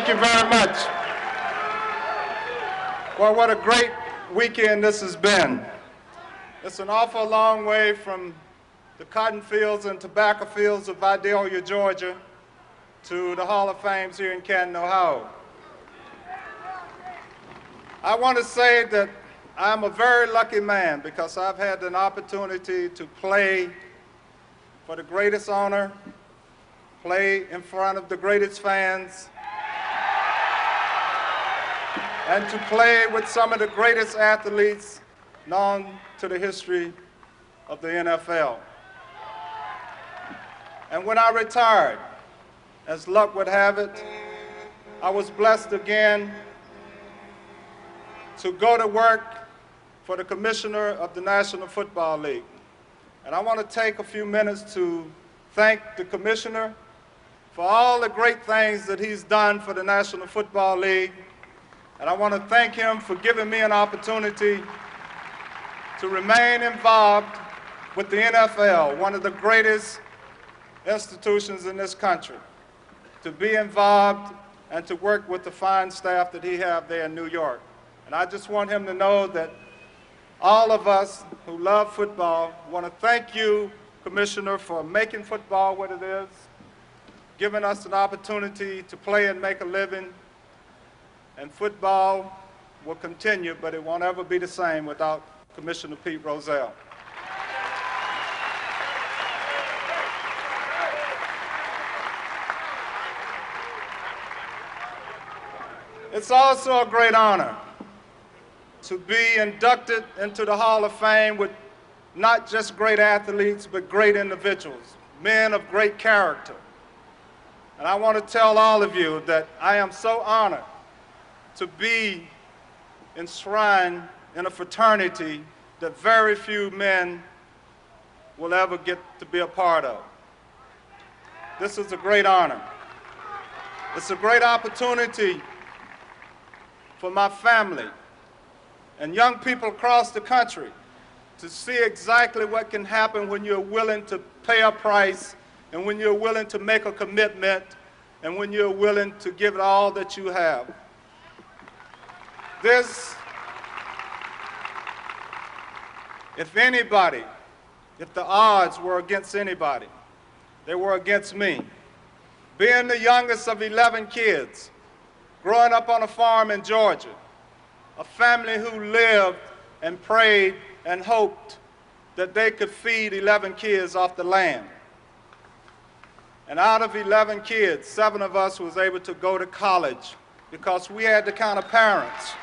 Thank you very much. Well, what a great weekend this has been. It's an awful long way from the cotton fields and tobacco fields of Vidalia, Georgia, to the Hall of Fame here in Canton, Ohio. I want to say that I'm a very lucky man because I've had an opportunity to play for the greatest honor, play in front of the greatest fans, and to play with some of the greatest athletes known to the history of the NFL. And when I retired, as luck would have it, I was blessed again to go to work for the commissioner of the National Football League. And I want to take a few minutes to thank the commissioner for all the great things that he's done for the National Football League. And I want to thank him for giving me an opportunity to remain involved with the NFL, one of the greatest institutions in this country, to be involved and to work with the fine staff that he has there in New York. And I just want him to know that all of us who love football want to thank you, Commissioner, for making football what it is, giving us an opportunity to play and make a living. And football will continue, but it won't ever be the same without Commissioner Pete Rozelle. It's also a great honor to be inducted into the Hall of Fame with not just great athletes, but great individuals, men of great character. And I want to tell all of you that I am so honored to be enshrined in a fraternity that very few men will ever get to be a part of. This is a great honor. It's a great opportunity for my family and young people across the country to see exactly what can happen when you're willing to pay a price and when you're willing to make a commitment and when you're willing to give it all that you have. If anybody, if the odds were against anybody, they were against me. Being the youngest of 11 kids, growing up on a farm in Georgia, a family who lived and prayed and hoped that they could feed 11 kids off the land. And out of 11 kids, 7 of us was able to go to college because we had the kind of parents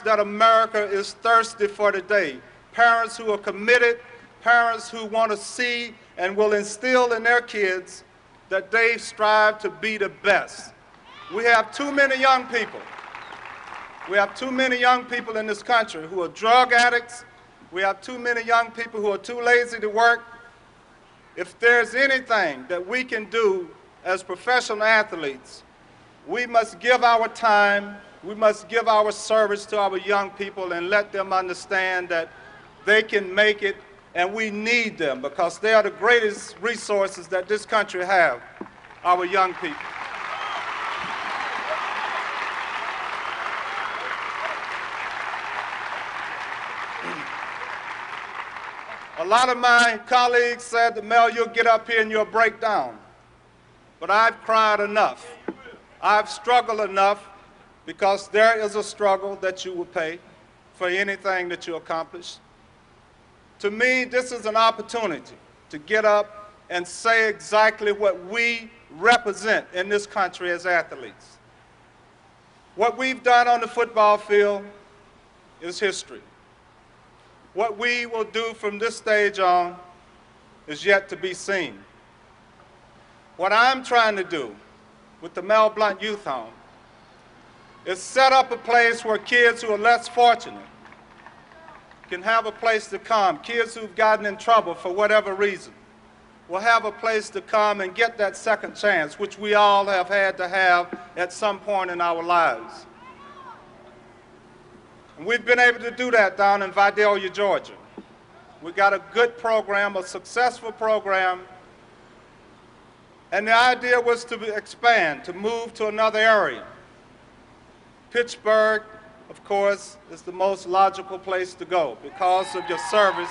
that America is thirsty for today. Parents who are committed, parents who want to see and will instill in their kids that they strive to be the best. We have too many young people. We have too many young people in this country who are drug addicts. We have too many young people who are too lazy to work. If there's anything that we can do as professional athletes, we must give our time, we must give our service to our young people and let them understand that they can make it, and we need them because they are the greatest resources that this country has, our young people. A lot of my colleagues said that, Mel, you'll get up here and you'll break down. But I've cried enough. I've struggled enough because there is a struggle that you will pay for anything that you accomplish. To me, this is an opportunity to get up and say exactly what we represent in this country as athletes. What we've done on the football field is history. What we will do from this stage on is yet to be seen. What I'm trying to do with the Mel Blount Youth Home is set up a place where kids who are less fortunate can have a place to come. Kids who've gotten in trouble for whatever reason will have a place to come and get that second chance, which we all have had to have at some point in our lives. And we've been able to do that down in Vidalia, Georgia. We got a good program, a successful program, and the idea was to expand, to move to another area. Pittsburgh, of course, is the most logical place to go because of your service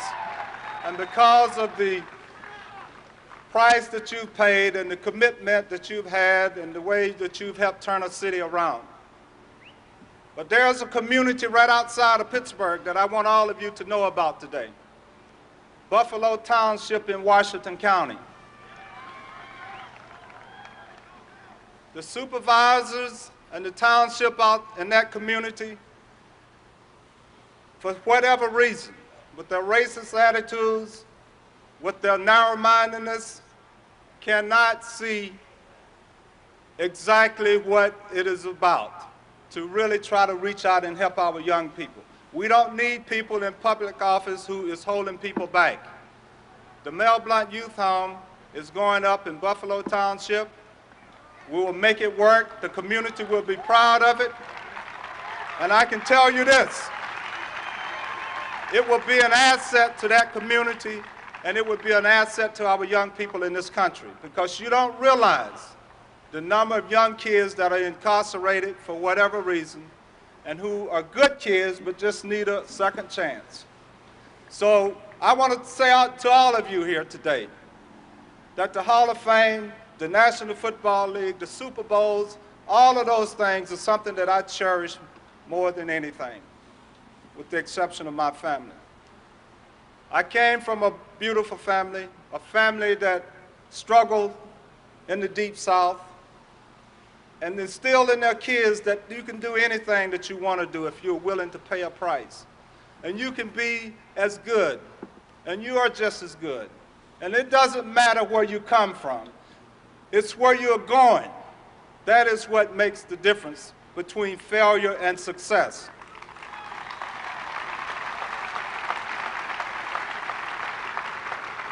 and because of the price that you've paid and the commitment that you've had and the way that you've helped turn a city around. But there's a community right outside of Pittsburgh that I want all of you to know about today. Buffalo Township in Washington County. The supervisors and the township out in that community, for whatever reason, with their racist attitudes, with their narrow-mindedness, cannot see exactly what it is about to really try to reach out and help our young people. We don't need people in public office who is holding people back. The Mel Blount Youth Home is going up in Buffalo Township. We will make it work. The community will be proud of it. And I can tell you this, it will be an asset to that community, and it will be an asset to our young people in this country, because you don't realize the number of young kids that are incarcerated for whatever reason and who are good kids but just need a second chance. So I want to say out to all of you here today that the Hall of Fame, the National Football League, the Super Bowls, all of those things are something that I cherish more than anything, with the exception of my family. I came from a beautiful family, a family that struggled in the Deep South, and instilled in their kids that you can do anything that you want to do if you're willing to pay a price. And you can be as good, and you are just as good. And it doesn't matter where you come from. It's where you're going. That is what makes the difference between failure and success.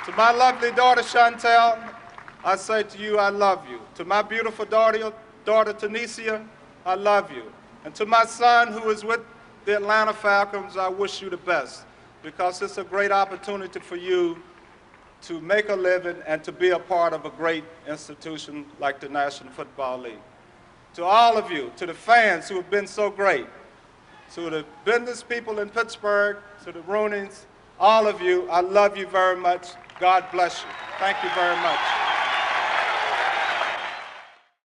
To my lovely daughter, Chantel, I say to you, I love you. To my beautiful daughter, Tanisha, I love you. And to my son, who is with the Atlanta Falcons, I wish you the best, because it's a great opportunity for you to make a living and to be a part of a great institution like the National Football League. To all of you, to the fans who have been so great, to the business people in Pittsburgh, to the Rooneys, all of you, I love you very much. God bless you. Thank you very much.